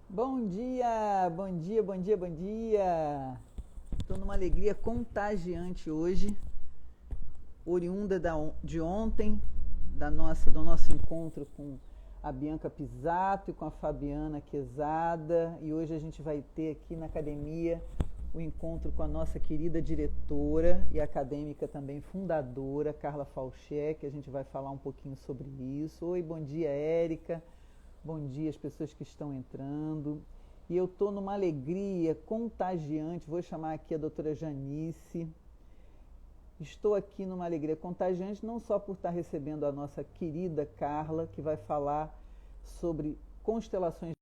Bom dia, bom dia, bom dia, bom dia. Estou numa alegria contagiante hoje, oriunda de ontem, do nosso encontro com a Bianca Pisato e com a Fabiana Quezada. E hoje a gente vai ter aqui na academia o encontro com a nossa querida diretora e acadêmica também fundadora, Carla Falché, que a gente vai falar um pouquinho sobre isso. Oi, bom dia, Érica. Bom dia às pessoas que estão entrando. E eu estou numa alegria contagiante. Vou chamar aqui a doutora Janice. Estou aqui numa alegria contagiante, não só por estar recebendo a nossa querida Carla, que vai falar sobre constelações,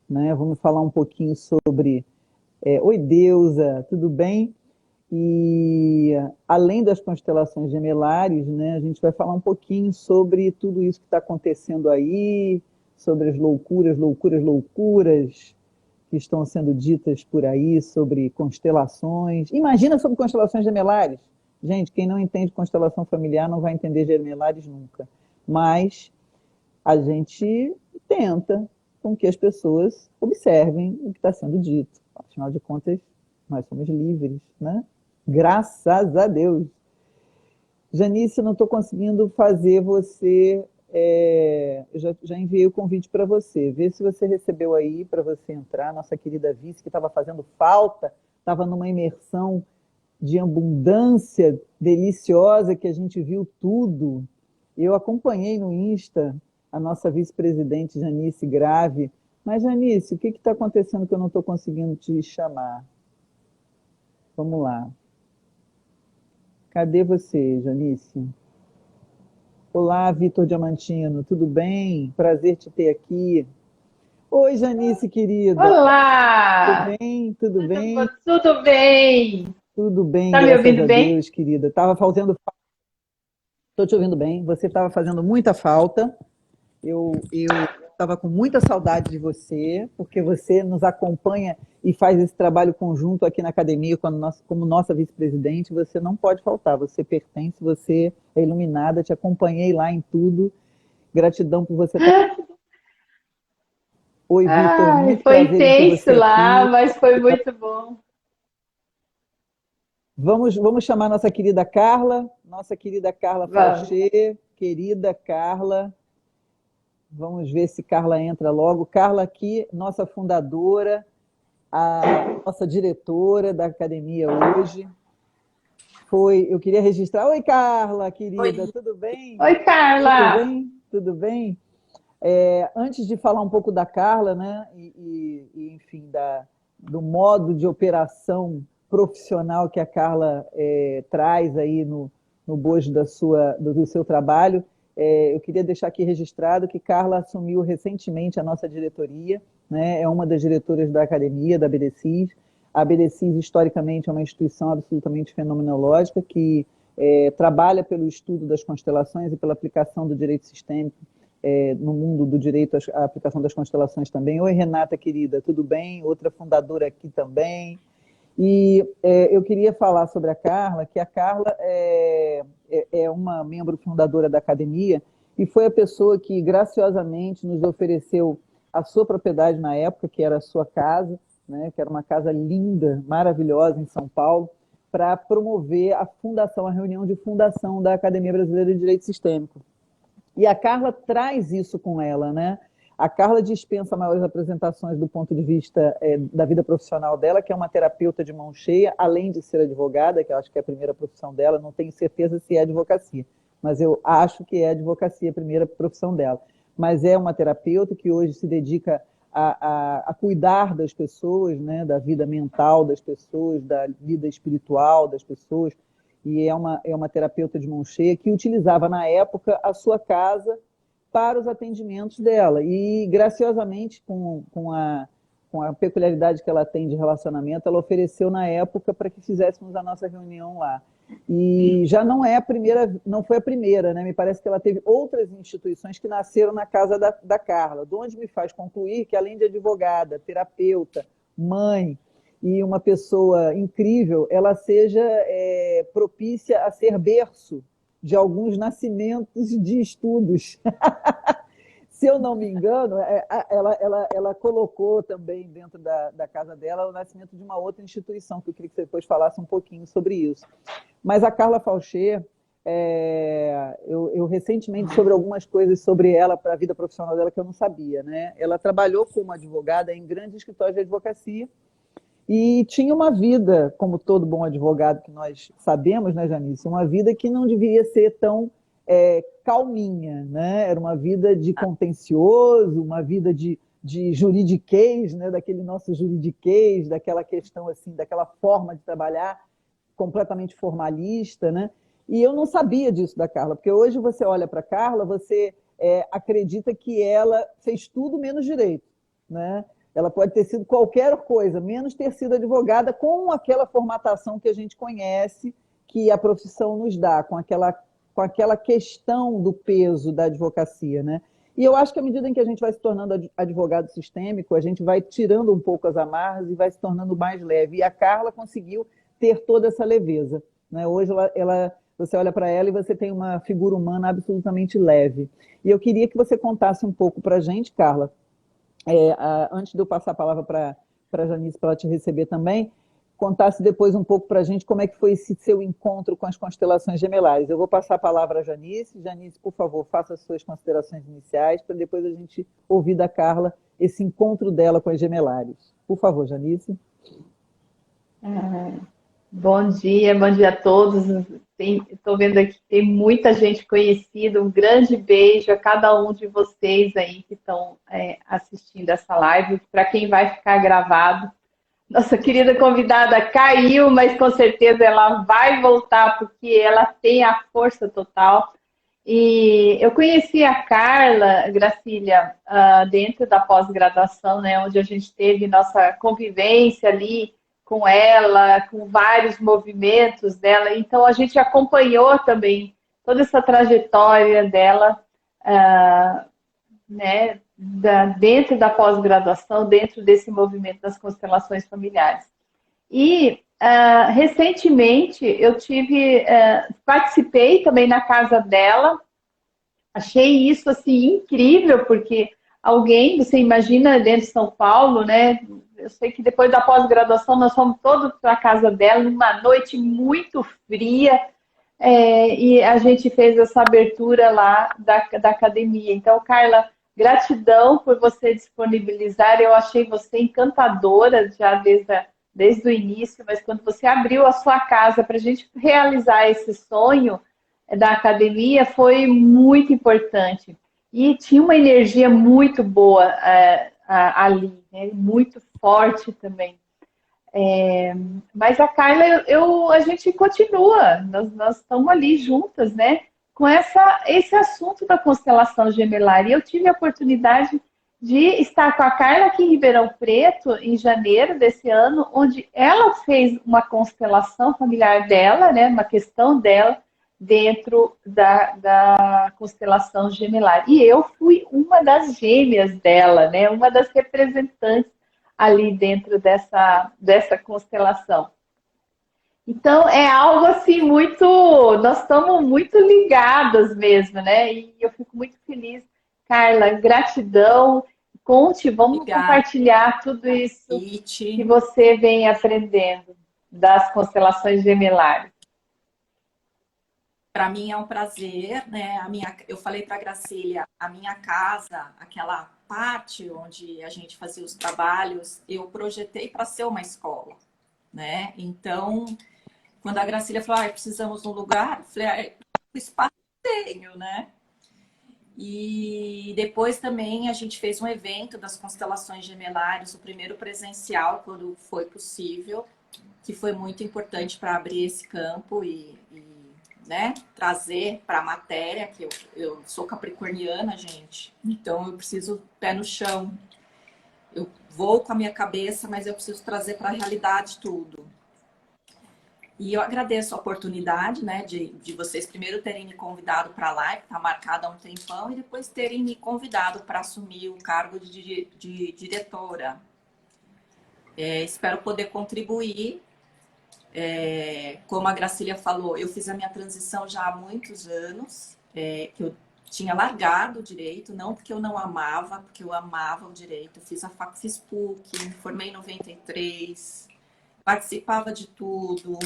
né? Vamos falar um pouquinho sobre... Oi, Deusa, tudo bem? E além das constelações gemelares, né, a gente vai falar um pouquinho sobre tudo isso que está acontecendo aí, sobre as loucuras, loucuras, loucuras que estão sendo ditas por aí sobre constelações. Imagina sobre constelações gemelares. Gente, quem não entende constelação familiar não vai entender gemelares nunca. Mas a gente tenta com que as pessoas observem o que está sendo dito. Afinal de contas, nós somos livres, né? Graças a Deus. Janice, não estou conseguindo fazer você. Eu já enviei o convite para você. Vê se você recebeu aí para você entrar. Nossa querida Vice, que estava fazendo falta, estava numa imersão de abundância deliciosa que a gente viu tudo. Eu acompanhei no Insta a nossa vice-presidente Janice Grave. Mas, Janice, o que está acontecendo que eu não estou conseguindo te chamar? Vamos lá. Cadê você, Janice? Olá, Vitor Diamantino, tudo bem? Prazer te ter aqui. Oi, Janice, querida. Tudo Olá! bem? Tudo bem? Tudo bem? Tudo bem, Tá me graças ouvindo a bem? Deus, querida. Estava fazendo. Estou te ouvindo bem. Você estava fazendo muita falta. Eu estava com muita saudade de você, porque você nos acompanha e faz esse trabalho conjunto aqui na academia como nossa vice-presidente. Você não pode faltar, você pertence, você é iluminada, te acompanhei lá em tudo. Gratidão por você estar. Oi, Vitor, Ai, muito foi prazer em ter tenso você lá, aqui. mas foi muito bom. Vamos chamar nossa querida Carla Vamos. Falchê, querida Carla. Vamos ver se Carla entra logo. Carla aqui, nossa fundadora, a nossa diretora da academia hoje. Eu queria registrar. Oi, Carla, querida, Oi, tudo bem? Oi, Tudo Carla. bem? Tudo bem? Antes de falar um pouco da Carla, né, enfim, do modo de operação profissional que a Carla traz aí no bojo do seu trabalho, eu queria deixar aqui registrado que Carla assumiu recentemente a nossa diretoria, né, é uma das diretoras da academia, da BDCIS. A BDCIS, historicamente, é uma instituição absolutamente fenomenológica que trabalha pelo estudo das constelações e pela aplicação do direito sistêmico no mundo do direito à aplicação das constelações também. Oi, Renata, querida, tudo bem? Outra fundadora aqui também. E eu queria falar sobre a Carla, que a Carla é uma membro fundadora da academia e foi a pessoa que graciosamente nos ofereceu a sua propriedade na época, que era a sua casa, né, que era uma casa linda, maravilhosa em São Paulo, para promover a reunião de fundação da Academia Brasileira de Direito Sistêmico. E a Carla traz isso com ela, né? A Carla dispensa maiores apresentações do ponto de vista da vida profissional dela, que é uma terapeuta de mão cheia, além de ser advogada, que eu acho que é a primeira profissão dela, não tenho certeza se é advocacia, mas eu acho que é advocacia a primeira profissão dela. Mas é uma terapeuta que hoje se dedica a cuidar das pessoas, né, da vida mental das pessoas, da vida espiritual das pessoas, e é uma terapeuta de mão cheia que utilizava na época a sua casa para os atendimentos dela. E, graciosamente, com a peculiaridade que ela tem de relacionamento, ela ofereceu na época para que fizéssemos a nossa reunião lá. E já não é a primeira, não foi a primeira, né? Me parece que ela teve outras instituições que nasceram na casa da Carla, de onde me faz concluir que, além de advogada, terapeuta, mãe e uma pessoa incrível, ela seja propícia a ser berço de alguns nascimentos de estudos se eu não me engano, ela colocou também dentro da casa dela o nascimento de uma outra instituição, que eu queria que você depois falasse um pouquinho sobre isso. Mas a Carla Faucher, eu recentemente sobre algumas coisas sobre ela para a vida profissional dela que eu não sabia, né? Ela trabalhou como advogada em grandes escritórios de advocacia e tinha uma vida, como todo bom advogado que nós sabemos, né, Janice? Uma vida que não devia ser tão calminha, né? Era uma vida de contencioso, uma vida de juridiquês, né? Daquele nosso juridiquês, daquela questão assim, daquela forma de trabalhar completamente formalista, né? E eu não sabia disso da Carla, porque hoje você olha para a Carla, você acredita que ela fez tudo menos direito, né? Ela pode ter sido qualquer coisa, menos ter sido advogada com aquela formatação que a gente conhece, que a profissão nos dá, com aquela questão do peso da advocacia, né? E eu acho que à medida em que a gente vai se tornando advogado sistêmico, a gente vai tirando um pouco as amarras e vai se tornando mais leve. E a Carla conseguiu ter toda essa leveza, né? Hoje você olha para ela e você tem uma figura humana absolutamente leve. E eu queria que você contasse um pouco para a gente, Carla, antes de eu passar a palavra para a Janice, para ela te receber também, contasse depois um pouco para a gente como é que foi esse seu encontro com as constelações gemelares. Eu vou passar a palavra à Janice. Janice, por favor, faça as suas considerações iniciais, para depois a gente ouvir da Carla esse encontro dela com as gemelares. Por favor, Janice. Bom dia a todos. Estou vendo aqui que tem muita gente conhecida. Um grande beijo a cada um de vocês aí que estão assistindo essa live. Para quem vai ficar gravado, nossa querida convidada caiu, mas com certeza ela vai voltar porque ela tem a força total. E eu conheci a Carla, Gracília, dentro da pós-graduação, né, onde a gente teve nossa convivência ali com ela, com vários movimentos dela. Então, a gente acompanhou também toda essa trajetória dela, né, dentro da pós-graduação, dentro desse movimento das constelações familiares. E, recentemente, eu participei também na casa dela. Achei isso, assim, incrível, porque você imagina, dentro de São Paulo, né? Eu sei que depois da pós-graduação nós fomos todos para a casa dela, numa noite muito fria, e a gente fez essa abertura lá da academia. Então, Carla, gratidão por você disponibilizar. Eu achei você encantadora já desde o início, mas quando você abriu a sua casa para a gente realizar esse sonho da academia, foi muito importante. E tinha uma energia muito boa ali, né? Muito forte também. Mas a Carla, a gente continua, nós estamos ali juntas, né? Com esse assunto da constelação gemelar. E eu tive a oportunidade de estar com a Carla aqui em Ribeirão Preto, em janeiro desse ano, onde ela fez uma constelação familiar dela, né? Uma questão dela, dentro da constelação gemelar. E eu fui uma das gêmeas dela, né? Uma das representantes ali dentro dessa constelação. Então, é algo assim nós estamos muito ligadas mesmo, né? E eu fico muito feliz. Carla, gratidão. Vamos Obrigada. Compartilhar tudo isso que você vem aprendendo das constelações gemelares. Para mim é um prazer, né? Eu falei para a Gracília, a minha casa, aquela parte onde a gente fazia os trabalhos, eu projetei para ser uma escola, né? Então, quando a Gracília falou, precisamos de um lugar, eu falei, o espaço tenho, né? E depois também a gente fez um evento das constelações gemelares, o primeiro presencial, quando foi possível, que foi muito importante para abrir esse campo né, trazer para a matéria, que eu sou capricorniana, gente, então eu preciso pé no chão. Eu vou com a minha cabeça, mas eu preciso trazer para a realidade tudo. E eu agradeço a oportunidade, né, de vocês primeiro terem me convidado para a live, que está marcada há um tempão, e depois terem me convidado para assumir o cargo de diretora. Espero poder contribuir. Como a Gracília falou, eu fiz a minha transição já há muitos anos, que eu tinha largado o direito, não porque eu não amava, porque eu amava o direito. Eu fiz PUC, me formei em 93, participava de tudo,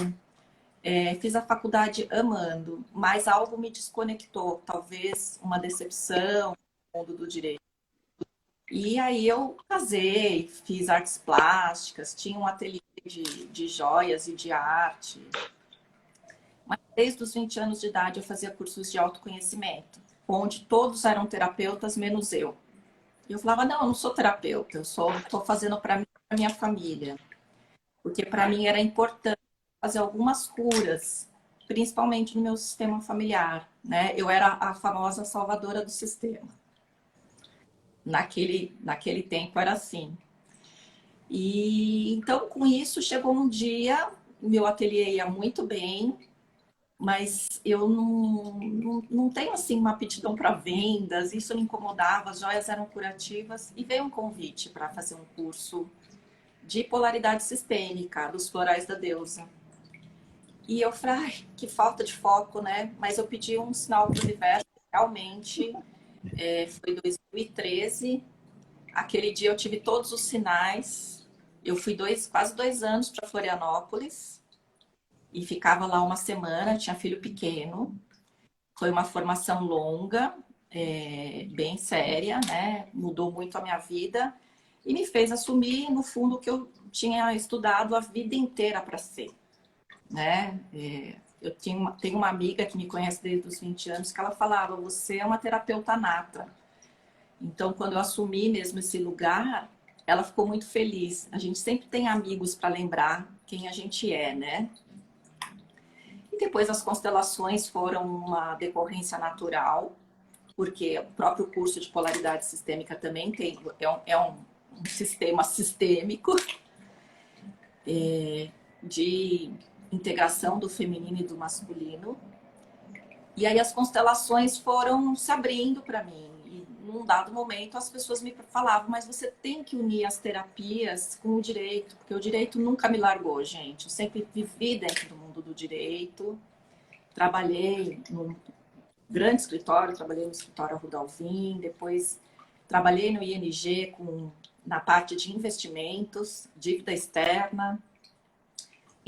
fiz a faculdade amando, mas algo me desconectou, talvez uma decepção no mundo do direito. E aí eu casei, fiz artes plásticas, tinha um ateliê de joias e de arte. Mas desde os 20 anos de idade eu fazia cursos de autoconhecimento, onde todos eram terapeutas, menos eu. E eu falava, não, eu não sou terapeuta, eu estou fazendo para minha família. Porque para mim era importante fazer algumas curas, principalmente no meu sistema familiar, né? Eu era a famosa salvadora do sistema. Naquele tempo era assim. E então, com isso, chegou um dia, meu ateliê ia muito bem, mas eu não tenho assim uma aptidão para vendas, isso me incomodava, as joias eram curativas, e veio um convite para fazer um curso de polaridade sistêmica dos florais da deusa. E eu falei, ai, que falta de foco, né? Mas eu pedi um sinal do universo, realmente, foi 2013. Aquele dia eu tive todos os sinais. Eu fui quase 2 anos para Florianópolis e ficava lá uma semana, tinha filho pequeno. Foi uma formação longa, bem séria, né? Mudou muito a minha vida e me fez assumir, no fundo, o que eu tinha estudado a vida inteira para ser, né? Eu tenho uma amiga que me conhece desde os 20 anos que ela falava, você é uma terapeuta nata. Então, quando eu assumi mesmo esse lugar, ela ficou muito feliz. A gente sempre tem amigos para lembrar quem a gente é, né? E depois as constelações foram uma decorrência natural, porque o próprio curso de polaridade sistêmica também é um sistema sistêmico de integração do feminino e do masculino. E aí as constelações foram se abrindo para mim. E num dado momento as pessoas me falavam, mas você tem que unir as terapias com o direito, porque o direito nunca me largou, gente. Eu sempre vivi dentro do mundo do direito. Trabalhei num grande escritório, trabalhei no escritório Arruda Alvim, depois trabalhei no ING na parte de investimentos, dívida externa.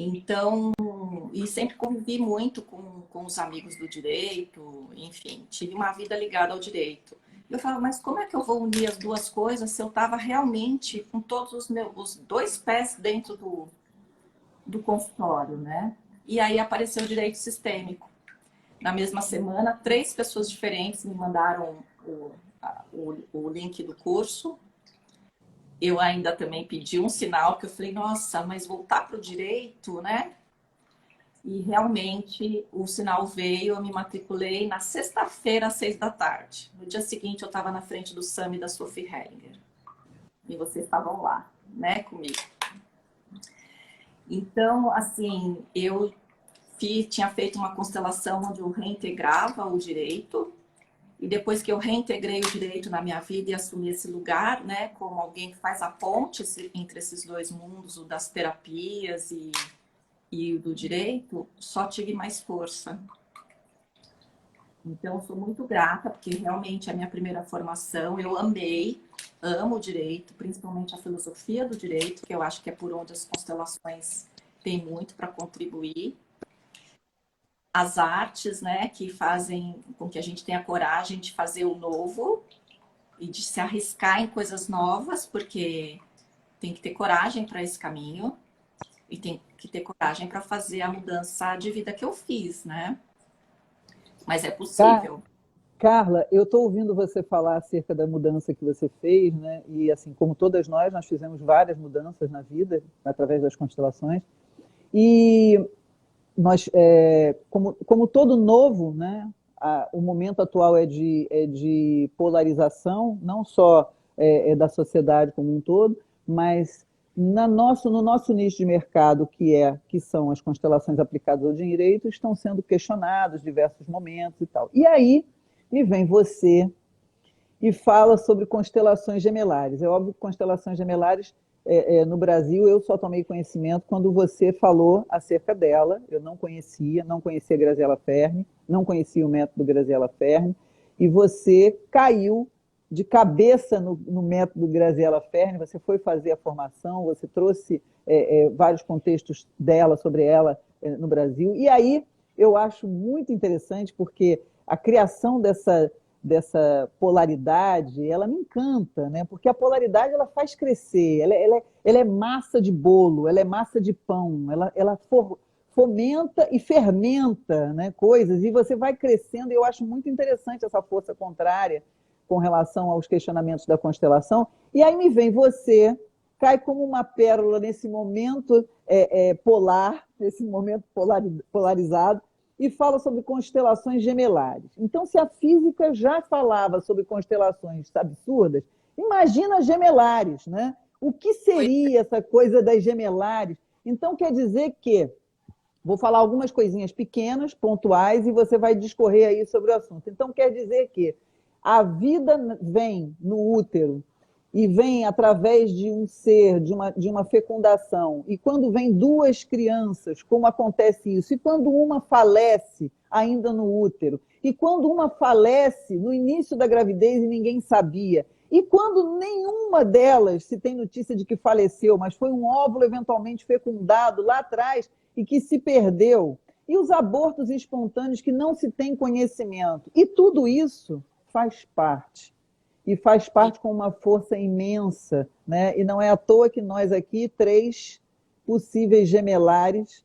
Então, e sempre convivi muito com os amigos do direito, enfim, tive uma vida ligada ao direito. Eu falava, mas como é que eu vou unir as duas coisas se eu estava realmente com todos os 2 pés dentro do consultório, né? E aí apareceu o direito sistêmico. Na mesma semana, 3 pessoas diferentes me mandaram o link do curso. Eu ainda também pedi um sinal, que eu falei, nossa, mas voltar para o direito, né? E realmente o sinal veio, eu me matriculei na sexta-feira, às 6 da tarde. No dia seguinte, eu estava na frente do SAMI da Sophie Hellinger. E vocês estavam lá, né, comigo. Então, assim, eu tinha feito uma constelação onde eu reintegrava o direito. E depois que eu reintegrei o direito na minha vida e assumi esse lugar, né, como alguém que faz a ponte entre esses 2 mundos, o das terapias e o do direito, só tive mais força. Então, eu sou muito grata, porque realmente é a minha primeira formação. Eu amo o direito, principalmente a filosofia do direito, que eu acho que é por onde as constelações têm muito para contribuir. As artes, né, que fazem com que a gente tenha coragem de fazer o novo e de se arriscar em coisas novas, porque tem que ter coragem para esse caminho e tem que ter coragem para fazer a mudança de vida que eu fiz, né? Mas é possível. Carla, eu estou ouvindo você falar acerca da mudança que você fez, né? E assim, como todas nós fizemos várias mudanças na vida através das constelações. E nós, como todo novo, né, o momento atual é de polarização, não só da sociedade como um todo, mas no nosso nicho de mercado, que são as constelações aplicadas ao direito, estão sendo questionados diversos momentos e tal. E aí me vem você e fala sobre constelações gemelares. É óbvio que constelações gemelares no Brasil, eu só tomei conhecimento quando você falou acerca dela. Eu não conhecia a Graziella Fermi, não conhecia o método Graziella Fermi, e você caiu de cabeça no método Graziella Ferne, você foi fazer a formação, você trouxe vários contextos dela, sobre ela no Brasil. E aí eu acho muito interessante, porque a criação dessa polaridade, ela me encanta, né? Porque a polaridade ela faz crescer, ela é massa de bolo, ela é massa de pão, ela fomenta e fermenta, né, coisas, e você vai crescendo, e eu acho muito interessante essa força contrária com relação aos questionamentos da constelação. E aí me vem você, cai como uma pérola nesse momento polar, nesse momento polarizado, e fala sobre constelações gemelares. Então, se a física já falava sobre constelações absurdas, imagina gemelares, né? O que seria essa coisa das gemelares? Então, quer dizer que vou falar algumas coisinhas pequenas, pontuais, e você vai discorrer aí sobre o assunto. Então, quer dizer que a vida vem no útero e vem através de um ser, de uma fecundação. E quando vem duas crianças, como acontece isso? E quando uma falece ainda no útero? E quando uma falece no início da gravidez e ninguém sabia? E quando nenhuma delas se tem notícia de que faleceu, mas foi um óvulo eventualmente fecundado lá atrás e que se perdeu? E os abortos espontâneos que não se tem conhecimento? E tudo isso faz parte. E faz parte com uma força imensa, né? E não é à toa que nós aqui, 3 possíveis gemelares,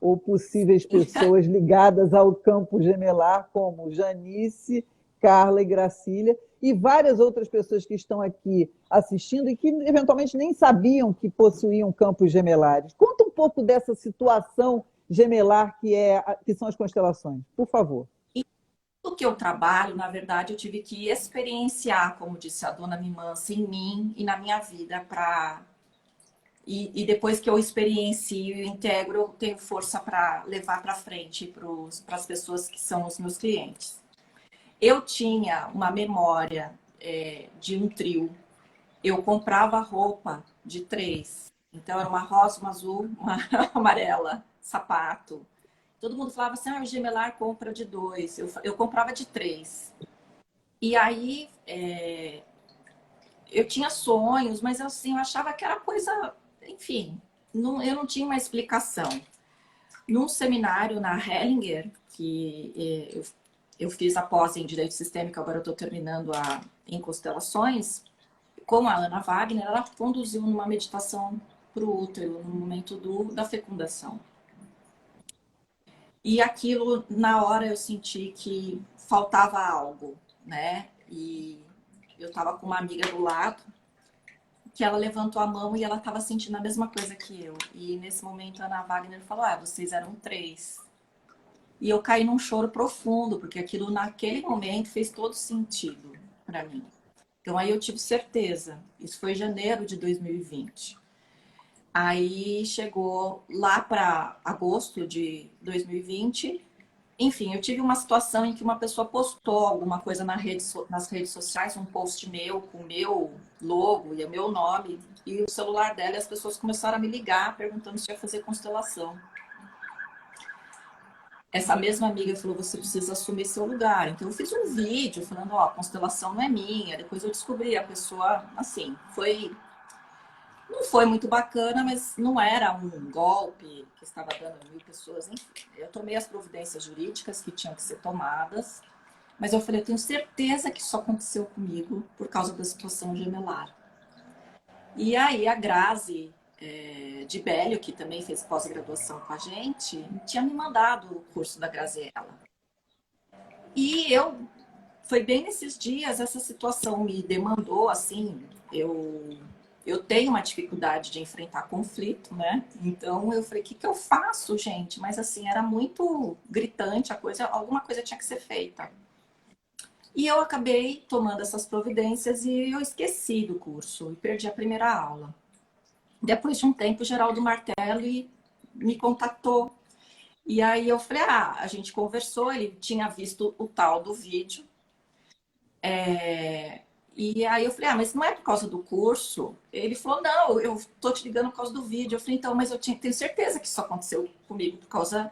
ou possíveis pessoas ligadas ao campo gemelar, como Janice, Carla e Gracília, e várias outras pessoas que estão aqui assistindo e que eventualmente nem sabiam que possuíam campos gemelares. Conta um pouco dessa situação gemelar que são as constelações, por favor. O que eu trabalho, na verdade, eu tive que experienciar, como disse a dona Mimança, em mim e na minha vida, e depois que eu experiencio e integro, eu tenho força para levar para frente para as pessoas que são os meus clientes. Eu tinha uma memória de um trio. Eu comprava roupa de 3. Então, era uma rosa, uma azul, uma amarela, sapato. Todo mundo falava assim, o gemelar compra de 2. Eu comprava de 3. E aí, eu tinha sonhos, mas assim, eu achava que era coisa... Enfim, eu não tinha uma explicação. Num seminário na Hellinger, que eu fiz a pós em Direito Sistêmico, agora eu estou terminando em Constelações, com a Ana Wagner, ela conduziu numa meditação para o útero, no momento da fecundação. E aquilo, na hora, eu senti que faltava algo, né? E eu estava com uma amiga do lado, que ela levantou a mão e ela estava sentindo a mesma coisa que eu. E nesse momento, a Ana Wagner falou, vocês eram 3. E eu caí num choro profundo, porque aquilo, naquele momento, fez todo sentido para mim. Então, aí eu tive certeza. Isso foi em janeiro de 2020. Aí chegou lá para agosto de 2020. Enfim, eu tive uma situação em que uma pessoa postou alguma coisa nas redes sociais, um post meu com o meu logo e o meu nome, e o celular dela, e as pessoas começaram a me ligar perguntando se ia fazer constelação. Essa mesma amiga falou, você precisa assumir seu lugar. Então eu fiz um vídeo falando, a constelação não é minha. Depois eu descobri, a pessoa, assim, não foi muito bacana, mas não era um golpe que estava dando 1000 pessoas. Enfim, eu tomei as providências jurídicas que tinham que ser tomadas, mas eu falei, eu tenho certeza que isso aconteceu comigo por causa da situação gemelar. E aí a Grazi de Bélio, que também fez pós-graduação com a gente, tinha me mandado o curso da Graziella. E foi bem nesses dias, essa situação me demandou, assim, eu tenho uma dificuldade de enfrentar conflito, né? Então eu falei, o que eu faço, gente? Mas assim, era muito gritante a coisa, alguma coisa tinha que ser feita. E eu acabei tomando essas providências e eu esqueci do curso e perdi a primeira aula. Depois de um tempo, o Geraldo Martelli me contactou. E aí eu falei, a gente conversou, ele tinha visto o tal do vídeo. E aí eu falei, mas não é por causa do curso? Ele falou, não, eu tô te ligando por causa do vídeo. Eu falei, então, mas eu tenho certeza que isso aconteceu comigo por causa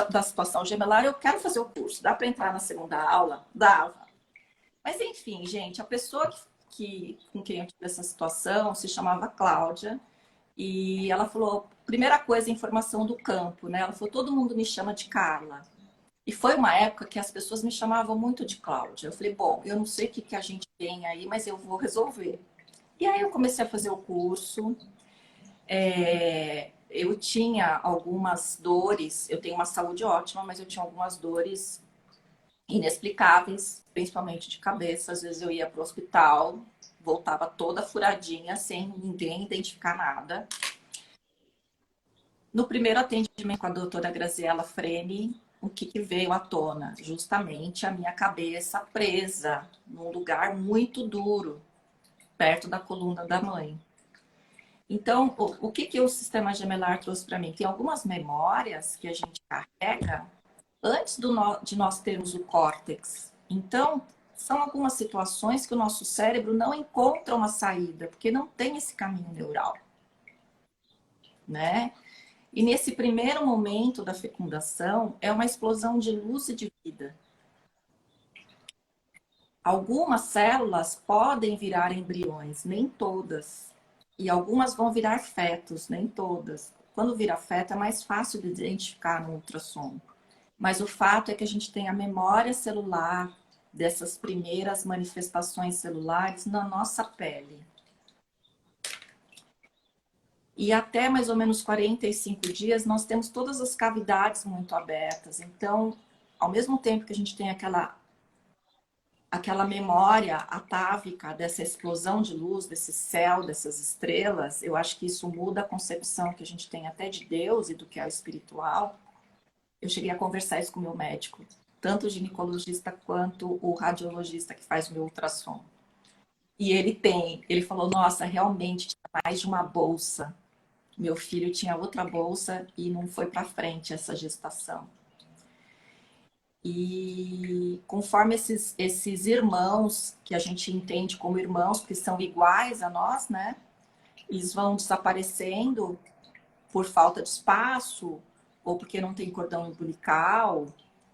da situação gemelar. Eu quero fazer o curso, dá para entrar na segunda aula? Dava. Mas enfim, gente, a pessoa com quem eu tive essa situação se chamava Cláudia. E ela falou, primeira coisa, informação do campo, né? Ela falou, todo mundo me chama de Carla. E foi uma época que as pessoas me chamavam muito de Cláudia. Eu falei, bom, eu não sei o que, que a gente tem aí, mas eu vou resolver. E aí eu comecei a fazer o curso. Eu tinha algumas dores, eu tenho uma saúde ótima, mas eu tinha algumas dores inexplicáveis, principalmente de cabeça. Às vezes eu ia para o hospital, voltava toda furadinha, sem ninguém identificar nada. No primeiro atendimento com a doutora Graziella Freni, o que veio à tona? Justamente a minha cabeça presa num lugar muito duro, perto da coluna da mãe. Então, o que o sistema gemelar trouxe para mim? Tem algumas memórias que a gente carrega antes de nós termos o córtex. Então, são algumas situações que o nosso cérebro não encontra uma saída, porque não tem esse caminho neural, né? E nesse primeiro momento da fecundação, é uma explosão de luz e de vida. Algumas células podem virar embriões, nem todas. E algumas vão virar fetos, nem todas. Quando vira feto é mais fácil de identificar no ultrassom. Mas o fato é que a gente tem a memória celular dessas primeiras manifestações celulares na nossa pele. E até mais ou menos 45 dias, nós temos todas as cavidades muito abertas. Então, ao mesmo tempo que a gente tem aquela memória atávica dessa explosão de luz, desse céu, dessas estrelas, eu acho que isso muda a concepção que a gente tem até de Deus e do que é o espiritual. Eu cheguei a conversar isso com o meu médico, tanto o ginecologista quanto o radiologista que faz o meu ultrassom. E ele falou, nossa, realmente tinha mais de uma bolsa. Meu filho tinha outra bolsa e não foi para frente essa gestação. E conforme esses irmãos, que a gente entende como irmãos, que são iguais a nós, né? Eles vão desaparecendo por falta de espaço, ou porque não tem cordão umbilical,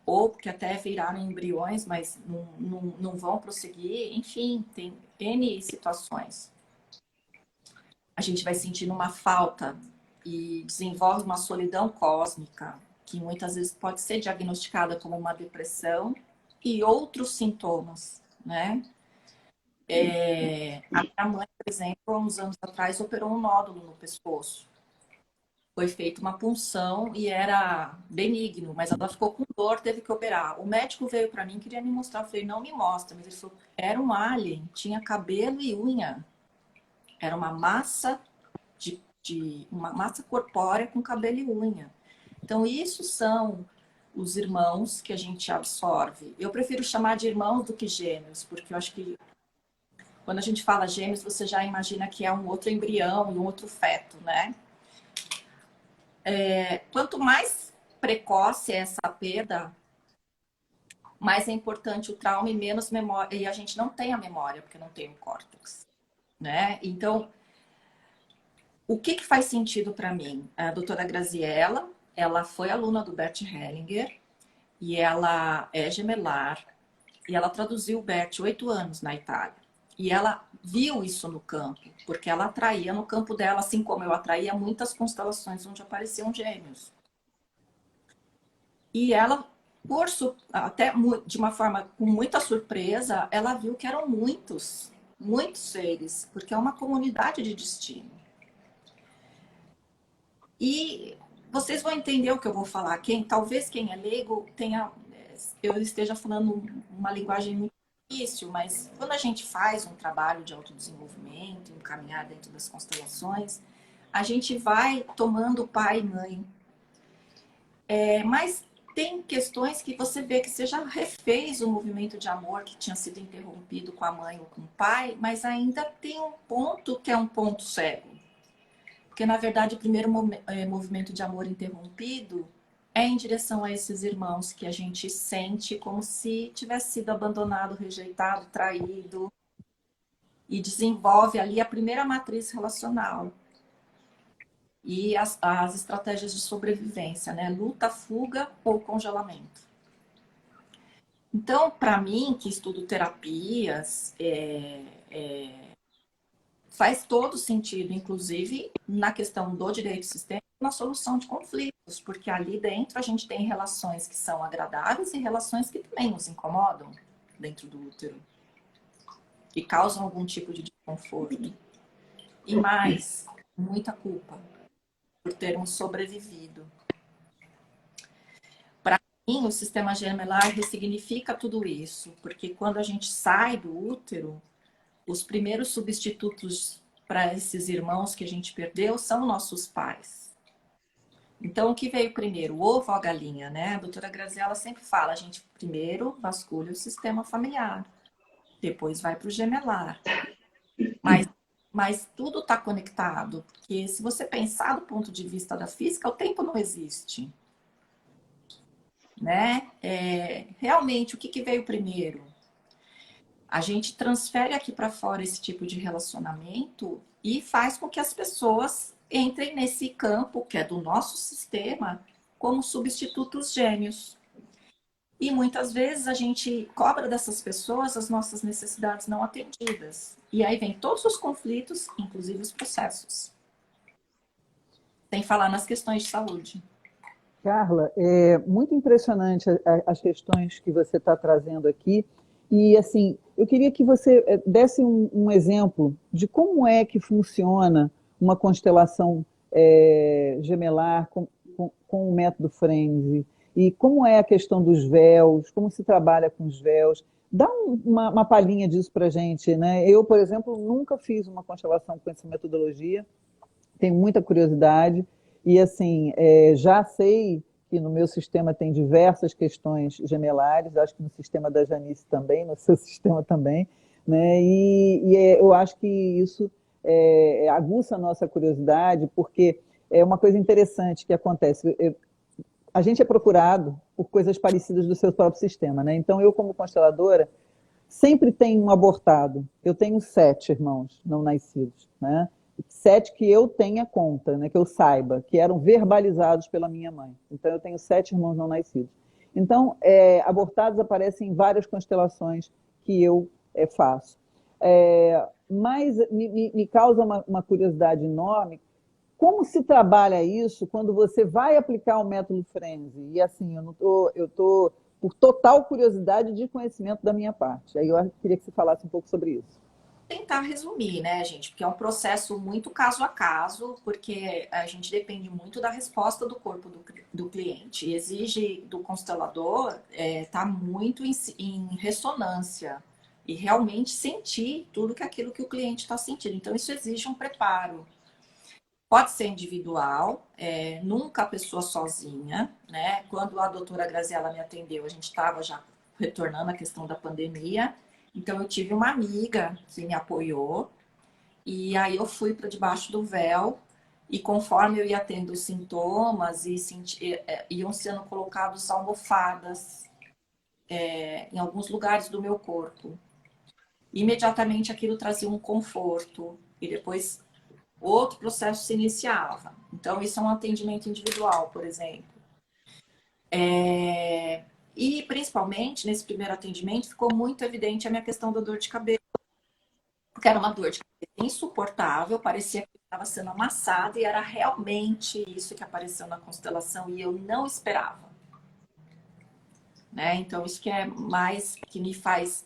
ou porque até viraram embriões, mas não vão prosseguir. Enfim, tem N situações. A gente vai sentindo uma falta e desenvolve uma solidão cósmica, que muitas vezes pode ser diagnosticada como uma depressão e outros sintomas, né? A minha mãe, por exemplo, há uns anos atrás, operou um nódulo no pescoço. Foi feita uma punção e era benigno, mas ela ficou com dor, teve que operar. O médico veio para mim, queria me mostrar. Eu falei, não me mostra. Mas ele falou, era um alien, tinha cabelo e unha. Era uma massa uma massa corpórea com cabelo e unha. Então, isso são os irmãos que a gente absorve. Eu prefiro chamar de irmãos do que gêmeos, porque eu acho que quando a gente fala gêmeos, você já imagina que é um outro embrião e um outro feto, né? Quanto mais precoce é essa perda, mais é importante o trauma e menos memória. E a gente não tem a memória, porque não tem o córtex, né? Então, o que faz sentido para mim? A doutora Graziella, ela foi aluna do Bert Hellinger e ela é gemelar e ela traduziu o Bert 8 anos na Itália. E ela viu isso no campo, porque ela atraía no campo dela, assim como eu atraía muitas constelações onde apareciam gêmeos. E ela, até de uma forma com muita surpresa, ela viu que eram muitos seres, porque é uma comunidade de destino. E vocês vão entender o que eu vou falar. Talvez quem é leigo eu esteja falando uma linguagem muito difícil, mas quando a gente faz um trabalho de autodesenvolvimento, um caminhar dentro das constelações, a gente vai tomando pai e mãe. Mas tem questões que você vê que você já refez o movimento de amor que tinha sido interrompido com a mãe ou com o pai, mas ainda tem um ponto que é um ponto cego. Porque, na verdade, o primeiro movimento de amor interrompido é em direção a esses irmãos que a gente sente como se tivesse sido abandonado, rejeitado, traído. E desenvolve ali a primeira matriz relacional. E as estratégias de sobrevivência, né? Luta, fuga ou congelamento. Então, para mim, que estudo terapias, faz todo sentido, inclusive na questão do direito sistêmico, na solução de conflitos, porque ali dentro a gente tem relações que são agradáveis e relações que também nos incomodam dentro do útero, que causam algum tipo de desconforto. E mais, muita culpa por termos sobrevivido. Para mim, o sistema gemelar ressignifica tudo isso, porque quando a gente sai do útero, os primeiros substitutos para esses irmãos que a gente perdeu são nossos pais. Então, o que veio primeiro, o ovo ou a galinha, né? A doutora Graziella sempre fala, a gente primeiro vasculha o sistema familiar, depois vai para o gemelar. Mas tudo está conectado, porque se você pensar do ponto de vista da física, o tempo não existe, né? Realmente, o que veio primeiro? A gente transfere aqui para fora esse tipo de relacionamento e faz com que as pessoas entrem nesse campo, que é do nosso sistema, como substitutos gêmeos. E muitas vezes a gente cobra dessas pessoas as nossas necessidades não atendidas. E aí vem todos os conflitos, inclusive os processos. Sem falar nas questões de saúde. Carla, é muito impressionante as questões que você está trazendo aqui. E, assim, eu queria que você desse um exemplo de como é que funciona uma constelação gemelar com o método Frenzy. E como é a questão dos véus, como se trabalha com os véus. Dá uma palhinha disso para a gente, né? Eu, por exemplo, nunca fiz uma constelação com essa metodologia, tenho muita curiosidade e, assim, já sei que no meu sistema tem diversas questões gemelares, acho que no sistema da Janice também, no seu sistema também, né? Eu acho que isso aguça a nossa curiosidade, porque é uma coisa interessante que acontece. A gente é procurado por coisas parecidas do seu próprio sistema, né? Então, eu, como consteladora, sempre tenho um abortado. Eu tenho 7 irmãos não nascidos, né? 7 que eu tenha conta, né? Que eu saiba, que eram verbalizados pela minha mãe. Então, eu tenho 7 irmãos não nascidos. Então, abortados aparecem em várias constelações que eu faço. Mas me causa uma curiosidade enorme. Como se trabalha isso quando você vai aplicar o método Frenzy? E assim, eu tô por total curiosidade de conhecimento da minha parte. Aí eu queria que você falasse um pouco sobre isso. Tentar resumir, né, gente? Porque é um processo muito caso a caso, porque a gente depende muito da resposta do corpo do cliente. E exige do constelador estar muito em ressonância e realmente sentir tudo aquilo que o cliente está sentindo. Então, isso exige um preparo. Pode ser individual, nunca a pessoa sozinha, né? Quando a doutora Graziella me atendeu, a gente estava já retornando à questão da pandemia, então eu tive uma amiga que me apoiou, e aí eu fui para debaixo do véu, e conforme eu ia tendo os sintomas, iam sendo colocados almofadas em alguns lugares do meu corpo. Imediatamente aquilo trazia um conforto, e depois outro processo se iniciava. Então, isso é um atendimento individual, por exemplo. E, principalmente, nesse primeiro atendimento, ficou muito evidente a minha questão da dor de cabeça. Porque era uma dor de cabeça insuportável, parecia que estava sendo amassada, e era realmente isso que apareceu na constelação, e eu não esperava. Né? Então, isso que é mais que me faz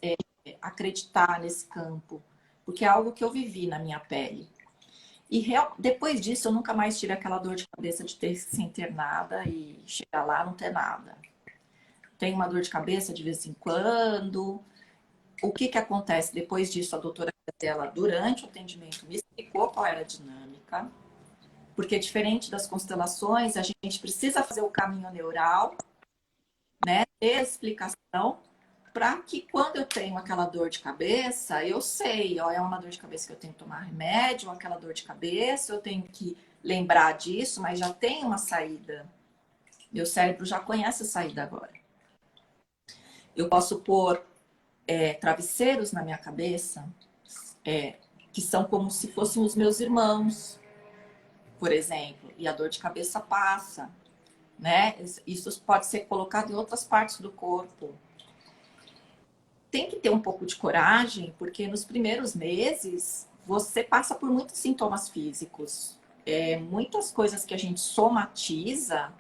acreditar nesse campo, porque é algo que eu vivi na minha pele. E depois disso, eu nunca mais tive aquela dor de cabeça de ter que ser internada e chegar lá e não ter nada. Tenho uma dor de cabeça de vez em quando. O que acontece? Depois disso, a doutora dela, durante o atendimento, me explicou qual era a dinâmica. Porque diferente das constelações, a gente precisa fazer o caminho neural, né? Ter explicação, para que quando eu tenho aquela dor de cabeça, eu sei, ó, é uma dor de cabeça que eu tenho que tomar remédio, ou aquela dor de cabeça, eu tenho que lembrar disso, mas já tem uma saída. Meu cérebro já conhece a saída agora. Eu posso pôr travesseiros na minha cabeça, que são como se fossem os meus irmãos, por exemplo, e a dor de cabeça passa, né? Isso pode ser colocado em outras partes do corpo. tem que ter um pouco de coragem, porque nos primeiros meses você passa por muitos sintomas físicos. Muitas coisas que a gente somatiza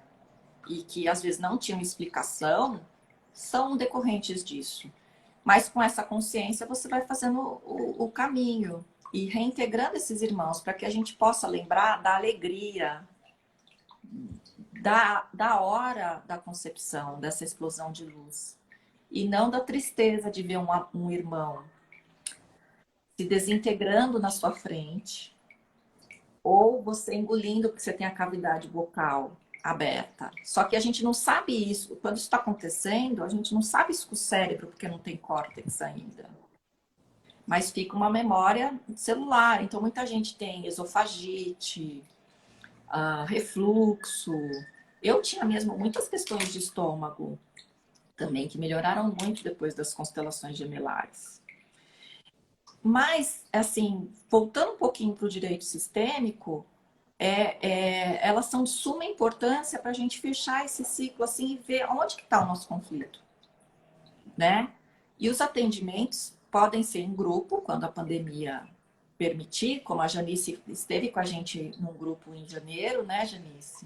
e que às vezes não tinham explicação são decorrentes disso. Mas com essa consciência você vai fazendo o caminho e reintegrando esses irmãos para que a gente possa lembrar da alegria, da hora da concepção, dessa explosão de luz. E não da tristeza de ver um irmão se desintegrando na sua frente, ou você engolindo porque você tem a cavidade bucal aberta. Só que a gente não sabe isso. Quando isso está acontecendo, a gente não sabe isso com o cérebro, porque não tem córtex ainda. Mas fica uma memória celular. Então, muita gente tem esofagite, refluxo. Eu tinha mesmo muitas questões de estômago também, que melhoraram muito depois das constelações gemelares. Mas, assim, voltando um pouquinho para o direito sistêmico, elas são de suma importância para a gente fechar esse ciclo assim e ver onde que está o nosso conflito, né? E os atendimentos podem ser em grupo, quando a pandemia permitir, como a Janice esteve com a gente num grupo em janeiro, né, Janice?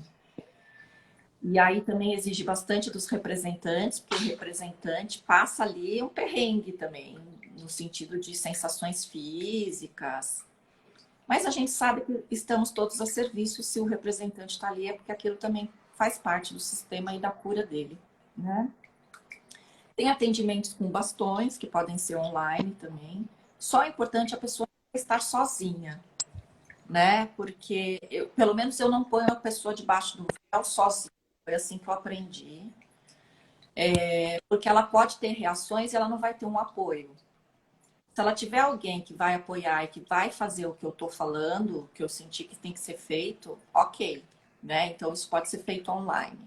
E aí também exige bastante dos representantes, porque o representante passa ali um perrengue também, no sentido de sensações físicas. Mas a gente sabe que estamos todos a serviço, se o representante está ali, é porque aquilo também faz parte do sistema e da cura dele, né? Tem atendimentos com bastões, que podem ser online também. Só é importante a pessoa estar sozinha, né? Porque, pelo menos, eu não ponho a pessoa debaixo do véu sozinha. Foi assim que eu aprendi. Porque ela pode ter reações e ela não vai ter um apoio. Se ela tiver alguém que vai apoiar e que vai fazer o que eu estou falando, o que eu senti que tem que ser feito, ok, né? Então, isso pode ser feito online.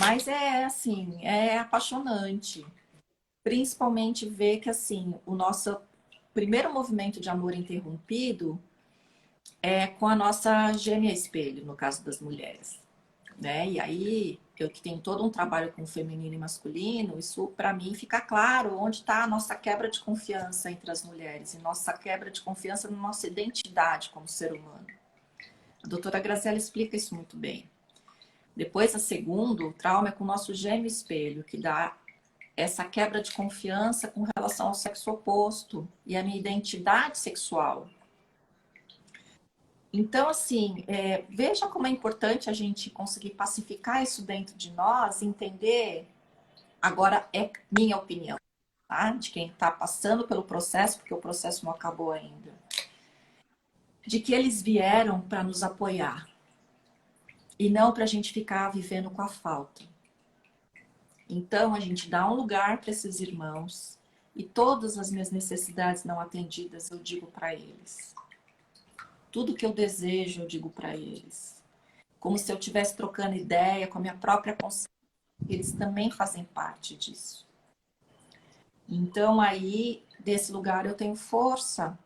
Mas assim, é apaixonante. Principalmente ver que, assim, o nosso primeiro movimento de amor interrompido é com a nossa gêmea espelho, no caso das mulheres, né? E aí, eu que tenho todo um trabalho com feminino e masculino, isso para mim fica claro onde está a nossa quebra de confiança entre as mulheres e nossa quebra de confiança na nossa identidade como ser humano. A doutora Graziella explica isso muito bem. Depois, a segunda, o trauma é com o nosso gêmeo espelho, que dá essa quebra de confiança com relação ao sexo oposto e a minha identidade sexual. Então, assim, veja como é importante a gente conseguir pacificar isso dentro de nós, entender, agora é minha opinião, tá? De quem está passando pelo processo, porque o processo não acabou ainda, de que eles vieram para nos apoiar e não para a gente ficar vivendo com a falta. Então, a gente dá um lugar para esses irmãos e todas as minhas necessidades não atendidas eu digo para eles. Tudo que eu desejo, eu digo para eles. Como se eu estivesse trocando ideia com a minha própria consciência. Eles também fazem parte disso. Então, aí, desse lugar, eu tenho força.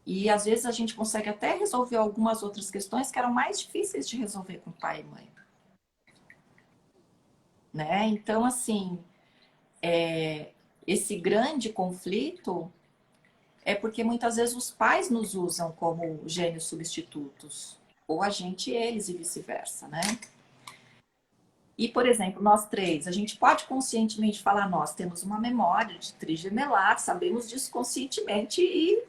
E, às vezes, a gente consegue até resolver algumas outras questões que eram mais difíceis de resolver com pai e mãe. Né? Então, assim, esse grande conflito é porque muitas vezes os pais nos usam como gênios substitutos, ou a gente eles e vice-versa, né? E, por exemplo, nós três, a gente pode conscientemente falar, nós temos uma memória de trigemelar, sabemos disso conscientemente e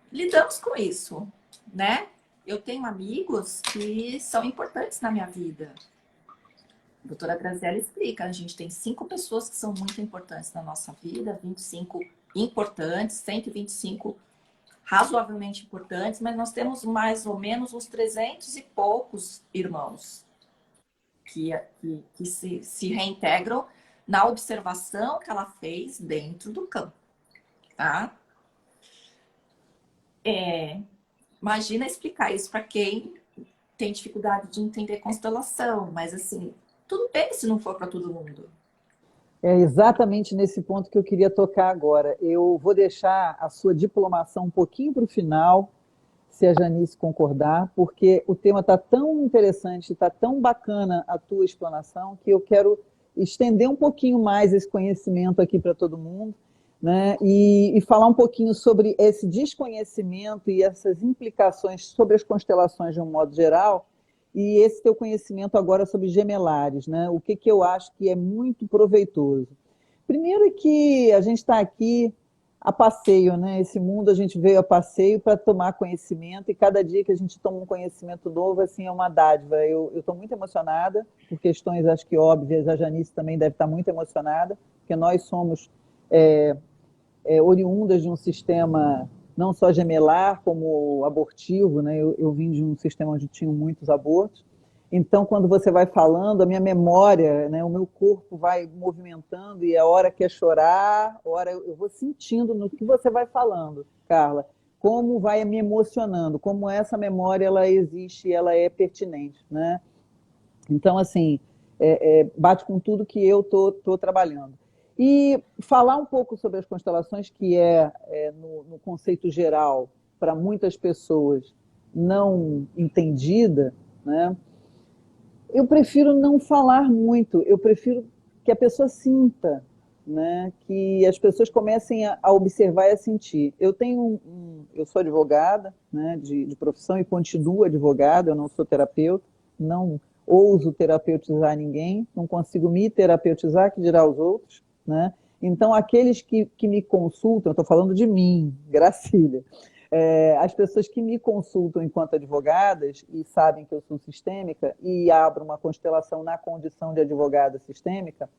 lidamos com isso, né? Eu tenho amigos que são importantes na minha vida. A doutora Graziella explica, a gente tem 5 pessoas que são muito importantes na nossa vida, 25 importantes, 125 razoavelmente importantes, mas nós temos mais ou menos uns 300 e poucos irmãos que se reintegram na observação que ela fez dentro do campo, tá? Imagina explicar isso para quem tem dificuldade de entender constelação, mas assim, tudo bem se não for para todo mundo. É exatamente nesse ponto que eu queria tocar agora. Eu vou deixar a sua diplomação um pouquinho para o final, se a Janice concordar, porque o tema está tão interessante, está tão bacana a tua explanação, que eu quero estender um pouquinho mais esse conhecimento aqui para todo mundo, né? E falar um pouquinho sobre esse desconhecimento e essas implicações sobre as constelações de um modo geral, e esse teu conhecimento agora sobre gemelares, né? O que eu acho que é muito proveitoso. Primeiro é que a gente está aqui a passeio, né? Esse mundo a gente veio a passeio para tomar conhecimento, e cada dia que a gente toma um conhecimento novo, assim, é uma dádiva. Eu estou muito emocionada, por questões, acho que óbvias, a Janice também deve estar muito emocionada, porque nós somos oriundas de um sistema não só gemelar, como abortivo, né? Eu vim de um sistema onde tinham muitos abortos. Então, quando você vai falando, a minha memória, né, o meu corpo vai movimentando, e a hora que é chorar, a hora eu vou sentindo no que você vai falando, Carla, como vai me emocionando, como essa memória ela existe e ela é pertinente, né? Então, assim, bate com tudo que eu tô trabalhando. E falar um pouco sobre as constelações, que no conceito geral, para muitas pessoas não entendida, né? Eu prefiro não falar muito, eu prefiro que a pessoa sinta, né? Que as pessoas comecem a observar e a sentir. Eu sou advogada, né? De profissão, e continuo advogada, eu não sou terapeuta, não ouso terapeutizar ninguém, não consigo me terapeutizar, que dirá os outros, né? Então, aqueles que me consultam, eu estou falando de mim, Gracília, as pessoas que me consultam enquanto advogadas e sabem que eu sou sistêmica e abro uma constelação na condição de advogada sistêmica,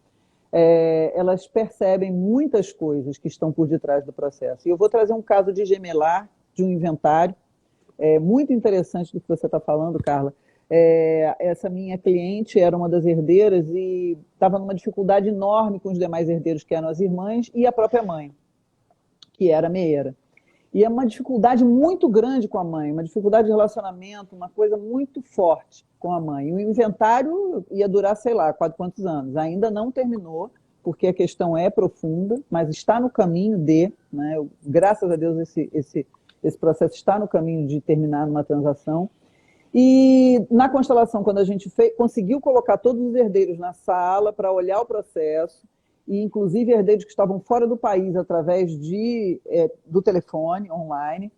elas percebem muitas coisas que estão por detrás do processo. E eu vou trazer um caso de gemelar, de um inventário, muito interessante do que você está falando, Carla. Essa minha cliente era uma das herdeiras e estava numa dificuldade enorme com os demais herdeiros, que eram as irmãs e a própria mãe, que era meieira. E é uma dificuldade muito grande com a mãe, uma dificuldade de relacionamento, uma coisa muito forte com a mãe. E o inventário ia durar, sei lá, quantos anos. Ainda não terminou, porque a questão é profunda, mas está no caminho né? Graças a Deus, esse processo está no caminho de terminar numa transação. E na constelação, quando a gente conseguiu colocar todos os herdeiros na sala para olhar o processo, e inclusive herdeiros que estavam fora do país através do telefone online,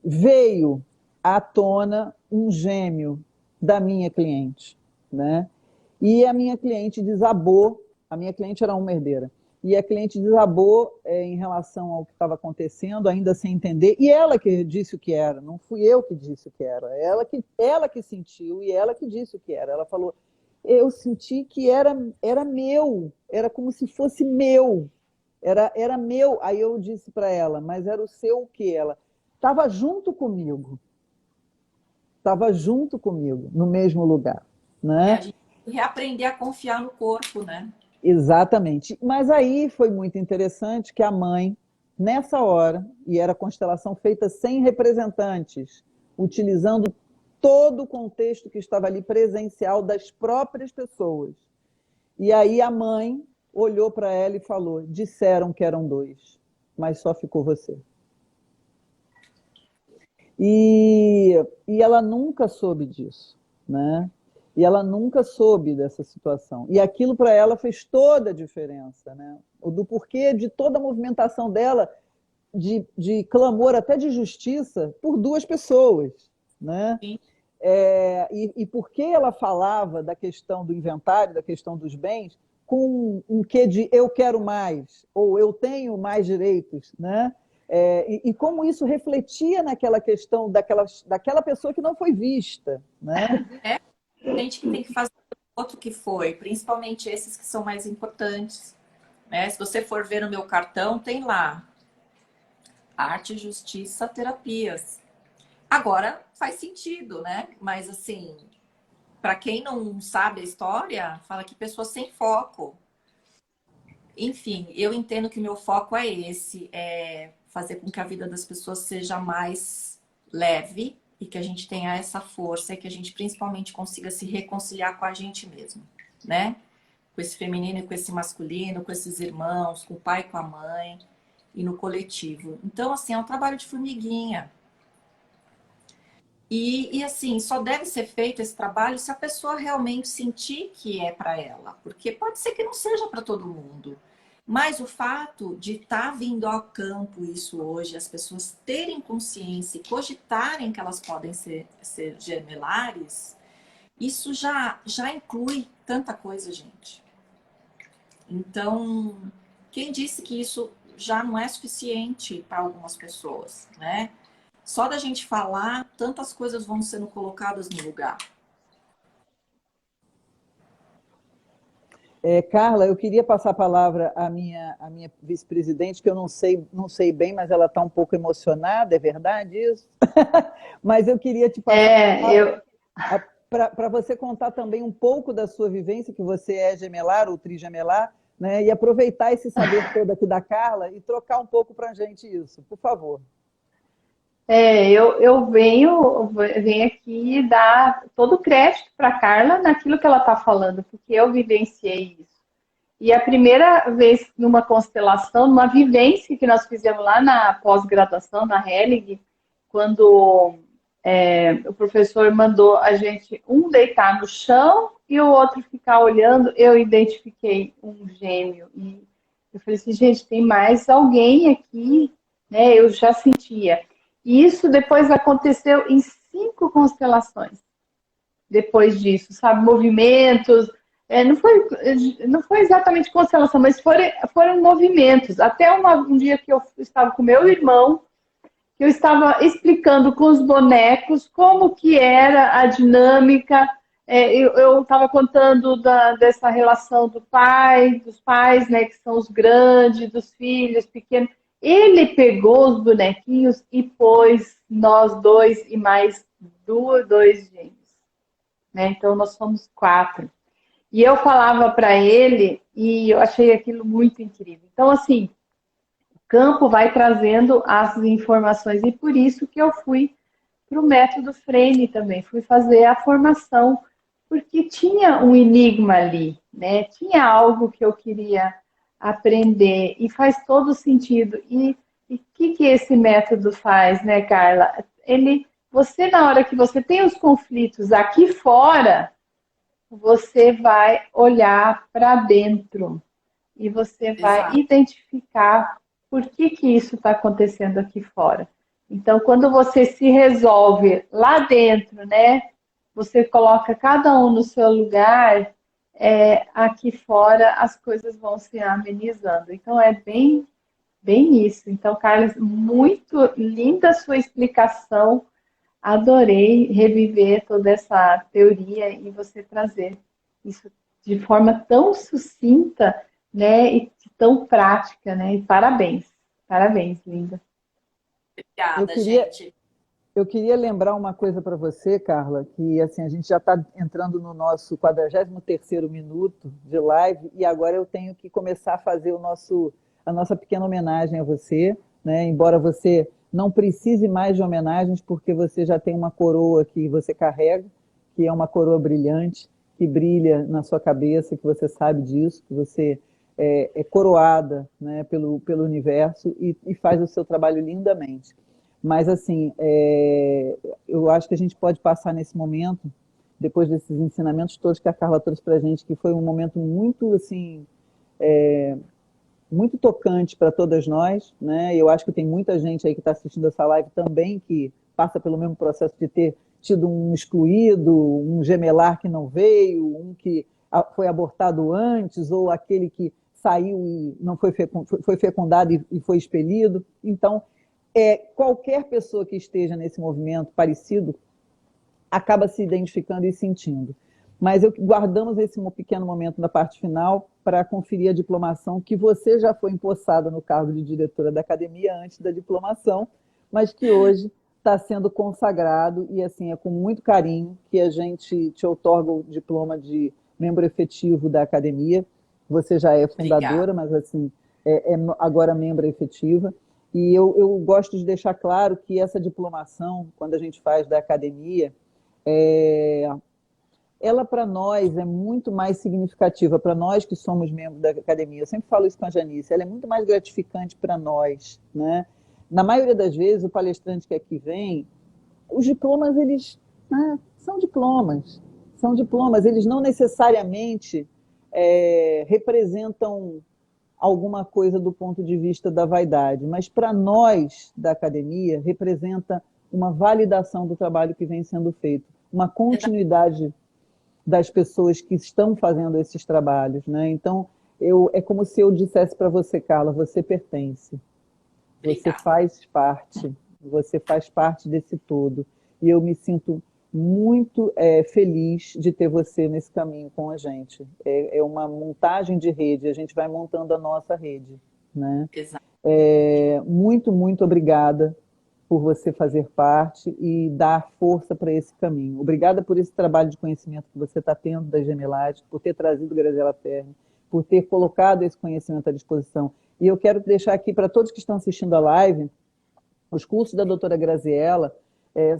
veio à tona um gêmeo da minha cliente, né? E a minha cliente desabou, a minha cliente era uma herdeira, e a cliente desabou em relação ao que estava acontecendo, ainda sem entender, e ela que disse o que era, não fui eu que disse o que era, ela que sentiu e ela que disse o que era. Ela falou: eu senti que era meu, era como se fosse meu, era meu. Aí eu disse para ela: mas era o seu o quê? Ela estava junto comigo, no mesmo lugar, né? A gente tem que reaprender a confiar no corpo, né? Exatamente. Mas aí foi muito interessante que a mãe, nessa hora, e era constelação feita sem representantes, utilizando todo o contexto que estava ali presencial das próprias pessoas. E aí a mãe olhou para ela e falou: disseram que eram dois, mas só ficou você. E ela nunca soube disso, né? E ela nunca soube dessa situação. E aquilo para ela fez toda a diferença, né? Do porquê de toda a movimentação dela, de clamor até de justiça por duas pessoas, né? Sim. E por que ela falava da questão do inventário, da questão dos bens, com um quê de eu quero mais, ou eu tenho mais direitos, né? E como isso refletia naquela questão daquela pessoa que não foi vista, né? Gente que tem que fazer outro que foi, principalmente esses que são mais importantes, né? Se você for ver no meu cartão, tem lá arte, justiça, terapias. Agora faz sentido, né? Mas assim, para quem não sabe a história, fala que pessoa sem foco. Enfim, eu entendo que o meu foco é esse, é fazer com que a vida das pessoas seja mais leve e que a gente tenha essa força e que a gente principalmente consiga se reconciliar com a gente mesmo, né? Com esse feminino e com esse masculino, com esses irmãos, com o pai e com a mãe e no coletivo. Então, assim, é um trabalho de formiguinha. E assim, só deve ser feito esse trabalho se a pessoa realmente sentir que é para ela, porque pode ser que não seja para todo mundo. Mas o fato de estar vindo ao campo isso hoje, as pessoas terem consciência e cogitarem que elas podem ser gemelares, isso já inclui tanta coisa, gente. Então, quem disse que isso já não é suficiente para algumas pessoas, né? Só da gente falar, tantas coisas vão sendo colocadas no lugar. Carla, eu queria passar a palavra à minha vice-presidente, que eu não sei bem, mas ela está um pouco emocionada, é verdade isso? Mas eu queria te passar para você contar também um pouco da sua vivência, que você é gemelar ou trigemelar, né? E aproveitar esse saber todo aqui da Carla e trocar um pouco para a gente isso, por favor. Eu venho aqui dar todo o crédito para a Carla naquilo que ela está falando, porque eu vivenciei isso. E a primeira vez numa constelação, numa vivência que nós fizemos lá na pós-graduação, na Helig, quando o professor mandou a gente um deitar no chão e o outro ficar olhando, eu identifiquei um gêmeo. E eu falei assim, gente, tem mais alguém aqui, né? Eu já sentia. E isso depois aconteceu em 5 constelações. Depois disso, sabe? Movimentos. Não foi exatamente constelação, mas foram movimentos. Até um dia que eu estava com meu irmão, que eu estava explicando com os bonecos como que era a dinâmica. Eu estava contando dessa relação dos pais, né, que são os grandes, dos filhos pequenos. Ele pegou os bonequinhos e pôs nós dois e mais dois gêmeos, né? Então nós somos 4. E eu falava para ele e eu achei aquilo muito incrível. Então, assim, o campo vai trazendo as informações e por isso que eu fui para o método Frame também, fui fazer a formação, porque tinha um enigma ali, né? Tinha algo que eu queria aprender e faz todo sentido. E o que esse método faz, né, Carla? Você, na hora que você tem os conflitos aqui fora, você vai olhar para dentro e você vai Exato. identificar por que isso está acontecendo aqui fora. Então, quando você se resolve lá dentro, né? Você coloca cada um no seu lugar, aqui fora as coisas vão se amenizando. Então, é bem isso. Então, Carlos, muito linda a sua explicação. Adorei reviver toda essa teoria e você trazer isso de forma tão sucinta, né, e tão prática, né? E parabéns, linda. Eu Obrigada, queria, gente. eu queria lembrar uma coisa para você, Carla, que assim, a gente já está entrando no nosso 43º minuto de live e agora eu tenho que começar a fazer a nossa pequena homenagem a você, né? Embora você não precise mais de homenagens, porque você já tem uma coroa que você carrega, que é uma coroa brilhante, que brilha na sua cabeça, que você sabe disso, que você é coroada, né, pelo universo e faz o seu trabalho lindamente. Mas, assim, eu acho que a gente pode passar nesse momento, depois desses ensinamentos todos que a Carla trouxe para a gente, que foi um momento muito, assim, muito tocante para todas nós, né? Eu acho que tem muita gente aí que está assistindo essa live também que passa pelo mesmo processo de ter tido um excluído, um gemelar que não veio, um que foi abortado antes, ou aquele que saiu e não foi fecundado e foi expelido. Então, qualquer pessoa que esteja nesse movimento parecido acaba se identificando e sentindo. Mas guardamos esse pequeno momento na parte final para conferir a diplomação, que você já foi empossada no cargo de diretora da academia antes da diplomação, mas que hoje está sendo consagrado e assim é com muito carinho que a gente te outorga o diploma de membro efetivo da academia. Você já é fundadora, Obrigada. mas assim agora membro efetiva. E eu gosto de deixar claro que essa diplomação, quando a gente faz da academia, ela para nós é muito mais significativa, para nós que somos membros da academia. Eu sempre falo isso com a Janice, ela é muito mais gratificante para nós, né? Na maioria das vezes, o palestrante que aqui vem, os diplomas, eles, né, são diplomas, eles não necessariamente representam alguma coisa do ponto de vista da vaidade, mas para nós da academia representa uma validação do trabalho que vem sendo feito, uma continuidade das pessoas que estão fazendo esses trabalhos, né? Então, é como se eu dissesse para você, Carla, você pertence, Obrigada. você faz parte desse todo. E eu me sinto muito feliz de ter você nesse caminho com a gente. É uma montagem de rede, a gente vai montando a nossa rede, né? Exato. Muito, muito obrigada por você fazer parte e dar força para esse caminho. Obrigada por esse trabalho de conhecimento que você está tendo das gemelagens, por ter trazido Graziela Ferri, por ter colocado esse conhecimento à disposição. E eu quero deixar aqui para todos que estão assistindo a live, os cursos da doutora Graziela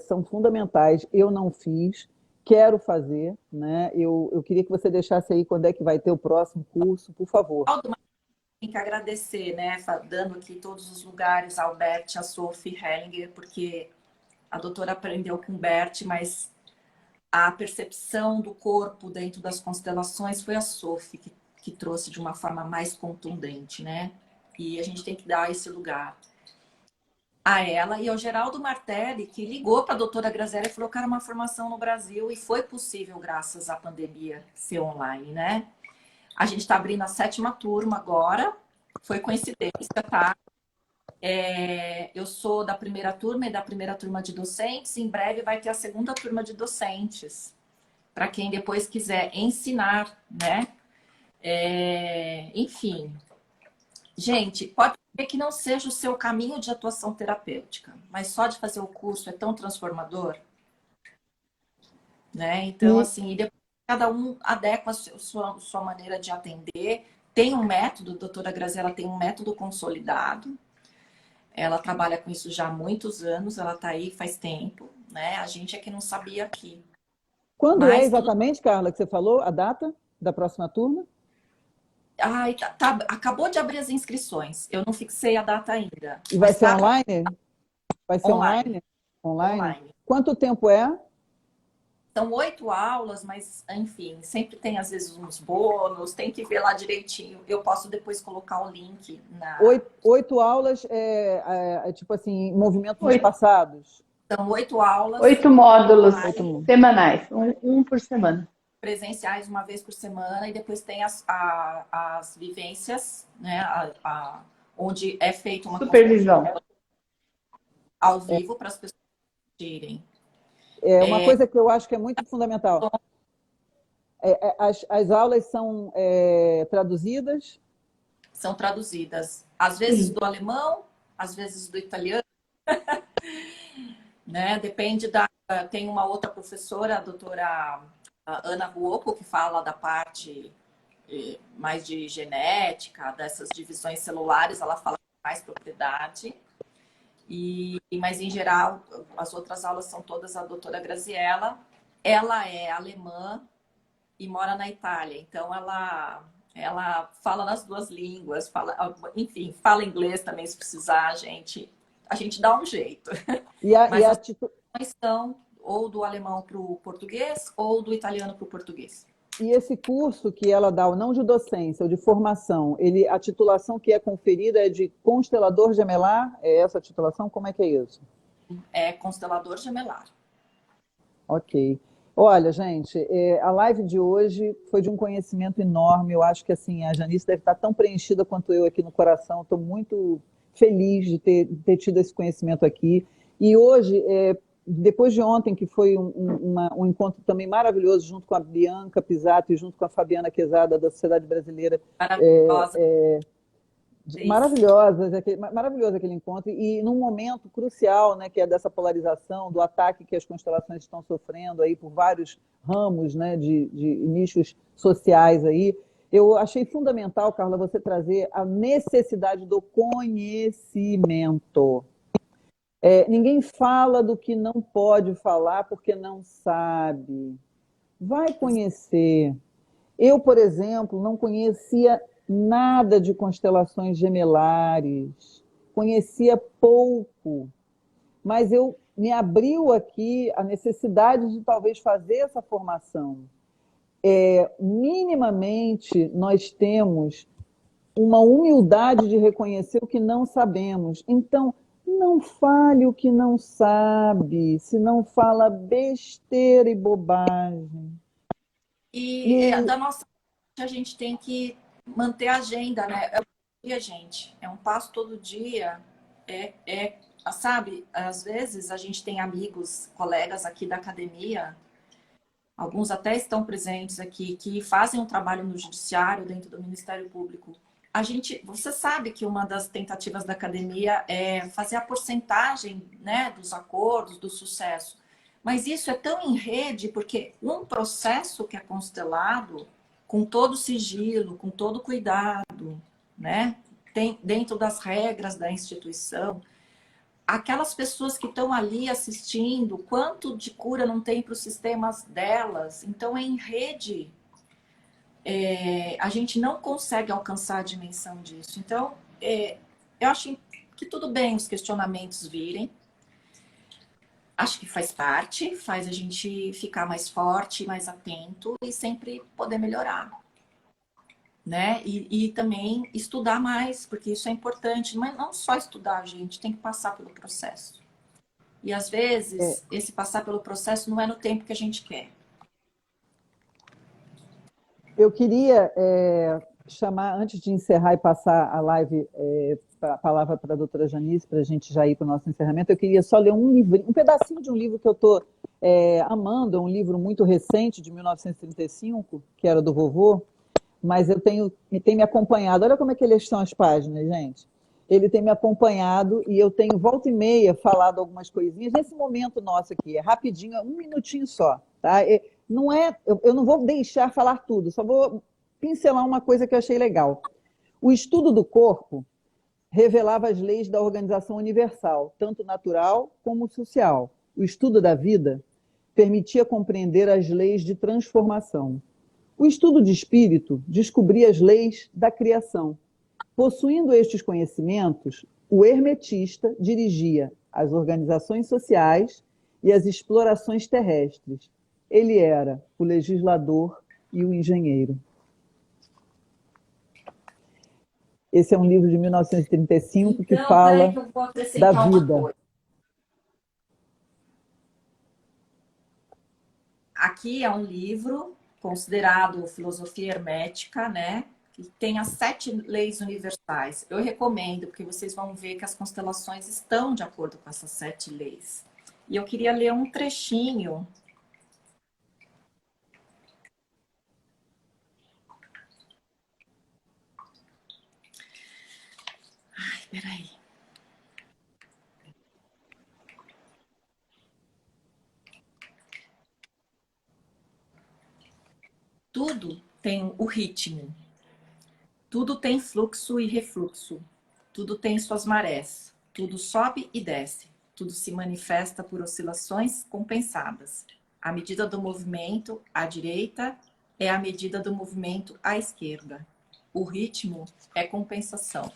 são fundamentais. Eu não fiz, quero fazer, né? Eu queria que você deixasse aí quando é que vai ter o próximo curso, por favor. Tem que agradecer, né? Dando aqui todos os lugares ao Bert, a Sophie Hellinger, porque a doutora aprendeu com o Bert, mas a percepção do corpo dentro das constelações foi a Sophie que trouxe de uma forma mais contundente, né? E a gente tem que dar esse lugar a ela e ao Geraldo Martelli, que ligou para a doutora Graziela e falou que era uma formação no Brasil e foi possível graças à pandemia ser online, né? A gente está abrindo a 7ª turma agora, foi coincidência, tá? Eu sou da primeira turma e da primeira turma de docentes, em breve vai ter a 2ª turma de docentes, para quem depois quiser ensinar, né? Enfim, gente, pode ser que não seja o seu caminho de atuação terapêutica, mas só de fazer o curso é tão transformador, né? Então, assim, e depois cada um adequa a sua maneira de atender. Tem um método, a doutora Graziela tem um método consolidado. Ela trabalha com isso já há muitos anos, ela está aí faz tempo, né? A gente é que não sabia aqui. Quando é exatamente, Carla, que você falou, a data da próxima turma? Ai, acabou de abrir as inscrições. Eu não fixei a data ainda. E vai ser online? Vai ser online? Online. Quanto tempo é? São 8 aulas, mas, enfim, sempre tem, às vezes, uns bônus, tem que ver lá direitinho. Eu posso depois colocar o link na... 8 aulas, tipo assim, movimentos passados? São 8 aulas. 8 módulos semanais, um por semana. Presenciais uma vez por semana, e depois tem as vivências, né? Onde é feita uma supervisão ao vivo para as pessoas assistirem. Uma coisa que eu acho que é muito fundamental. As aulas são traduzidas? São traduzidas. Às vezes do alemão, às vezes do italiano. Né? Depende da... Tem uma outra professora, a doutora Ana Ruoco, que fala da parte mais de genética, dessas divisões celulares, ela fala com mais propriedade. Mas, em geral, as outras aulas são todas a doutora Graziela. Ela é alemã e mora na Itália, então ela fala nas 2 línguas, enfim, fala inglês também, se precisar, a gente dá um jeito. Mas as questões são ou do alemão para o português ou do italiano para o português. E esse curso que ela dá, não de docência, ou de formação, a titulação que é conferida é de constelador gemelar? É essa a titulação? Como é que é isso? É constelador gemelar. Ok. Olha, gente, a live de hoje foi de um conhecimento enorme. Eu acho que assim, a Janice deve estar tão preenchida quanto eu aqui no coração. Estou muito feliz de ter tido esse conhecimento aqui. E hoje, depois de ontem, que foi um encontro também maravilhoso, junto com a Bianca Pisato e junto com a Fabiana Quezada, da Sociedade Brasileira. Maravilhosa. Maravilhoso aquele encontro, e num momento crucial, né, que é dessa polarização, do ataque que as constelações estão sofrendo aí por vários ramos, né, de nichos sociais aí. Eu achei fundamental, Carla, você trazer a necessidade do conhecimento. Ninguém fala do que não pode falar porque não sabe. Vai conhecer. Eu, por exemplo, não conhecia nada de constelações gemelares, conhecia pouco, mas eu me abriu aqui a necessidade de talvez fazer essa formação. Minimamente, nós temos uma humildade de reconhecer o que não sabemos. Então, não fale o que não sabe, se não fala besteira e bobagem. E da nossa parte, a gente tem que manter a agenda, né? É um dia, gente. É um passo todo dia. Sabe, às vezes a gente tem amigos, colegas aqui da academia, alguns até estão presentes aqui, que fazem um trabalho no judiciário, dentro do Ministério Público. Você sabe que uma das tentativas da academia é fazer a porcentagem, né, dos acordos, do sucesso. Mas isso é tão em rede, porque um processo que é constelado, com todo sigilo, com todo cuidado, né, tem dentro das regras da instituição, aquelas pessoas que estão ali assistindo, quanto de cura não tem para os sistemas delas? Então, é em rede. A gente não consegue alcançar a dimensão disso. Então, eu acho que tudo bem os questionamentos virem. Acho que faz parte, faz a gente ficar mais forte, mais atento e sempre poder melhorar. Né? E também estudar mais, porque isso é importante. Mas não só estudar, a gente tem que passar pelo processo. E às vezes, esse passar pelo processo não é no tempo que a gente quer. Eu queria chamar, antes de encerrar e passar a live, a palavra para a doutora Janice, para a gente já ir para o nosso encerramento, eu queria só ler um pedacinho de um livro que eu estou amando, é um livro muito recente, de 1935, que era do vovô, mas tem me acompanhado. Olha como é que eles estão as páginas, gente. Ele tem me acompanhado e eu tenho, volta e meia, falado algumas coisinhas. Nesse momento nosso aqui, é rapidinho, é 1 minutinho só. Tá? Eu não vou deixar falar tudo, só vou pincelar uma coisa que eu achei legal. O estudo do corpo revelava as leis da organização universal, tanto natural como social. O estudo da vida permitia compreender as leis de transformação. O estudo de espírito descobria as leis da criação. Possuindo estes conhecimentos, o hermetista dirigia as organizações sociais e as explorações terrestres. Ele era o legislador e o engenheiro. Esse é um livro de 1935 que fala da vida. Aqui é um livro considerado filosofia hermética, né? Que tem as 7 leis universais. Eu recomendo, porque vocês vão ver que as constelações estão de acordo com essas 7 leis. E eu queria ler um trechinho. Ai, peraí. Tudo tem o ritmo. Tudo tem fluxo e refluxo. Tudo tem suas marés. Tudo sobe e desce. Tudo se manifesta por oscilações compensadas. A medida do movimento à direita é a medida do movimento à esquerda. O ritmo é compensação.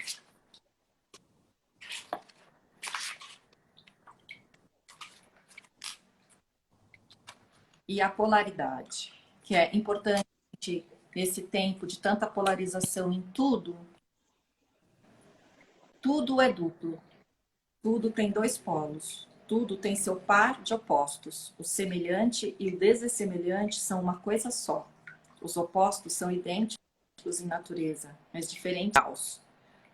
E a polaridade, que é importante nesse tempo de tanta polarização em tudo. Tudo é duplo. Tudo tem 2 polos. Tudo tem seu par de opostos. O semelhante e o dessemelhante são uma coisa só. Os opostos são idênticos em natureza, mas diferentes.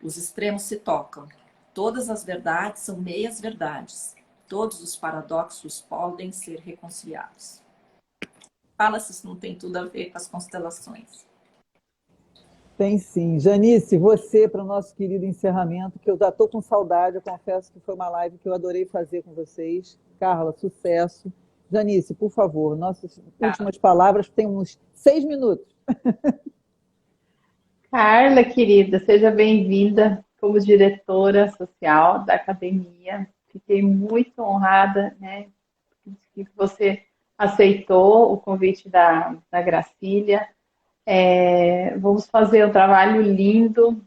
Os extremos se tocam. Todas as verdades são meias verdades. Todos os paradoxos podem ser reconciliados. Fala se isso não tem tudo a ver com as constelações. Tem sim. Janice, você, para o nosso querido encerramento, que eu já estou com saudade, eu confesso que foi uma live que eu adorei fazer com vocês. Carla, sucesso. Janice, por favor, nossas últimas palavras, tem uns 6 minutos. Carla, querida, seja bem-vinda como diretora social da academia. Fiquei muito honrada, né, que você aceitou o convite da Gracília. Vamos fazer um trabalho lindo.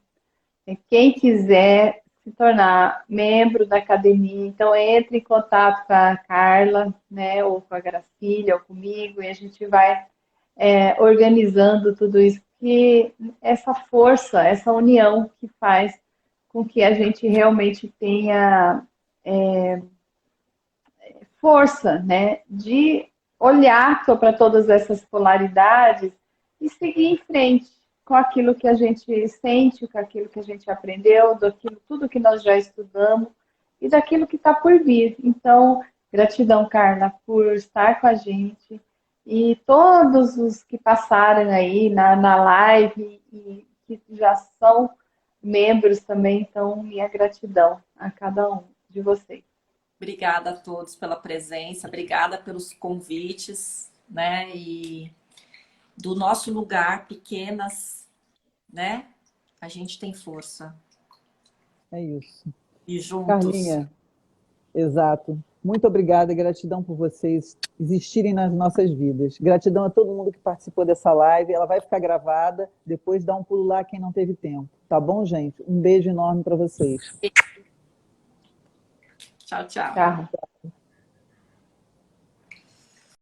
Quem quiser se tornar membro da academia. Então, entre em contato com a Carla, né, ou com a Gracília, ou comigo, e a gente vai organizando tudo isso, que essa força, essa união que faz com que a gente realmente tenha força, né, de olhar para todas essas polaridades e seguir em frente com aquilo que a gente sente, com aquilo que a gente aprendeu, daquilo tudo que nós já estudamos e daquilo que está por vir. Então, gratidão, Carla, por estar com a gente e todos os que passaram aí na live e que já são membros também, então minha gratidão a cada um de vocês. Obrigada a todos pela presença, obrigada pelos convites, né? E do nosso lugar, pequenas, né? A gente tem força. É isso. E juntos. Carlinha, exato. Muito obrigada e gratidão por vocês existirem nas nossas vidas. Gratidão a todo mundo que participou dessa live. ela vai ficar gravada, depois dá um pulo lá quem não teve tempo. Tá bom, gente? Um beijo enorme para vocês. Tchau, tchau. Tchau.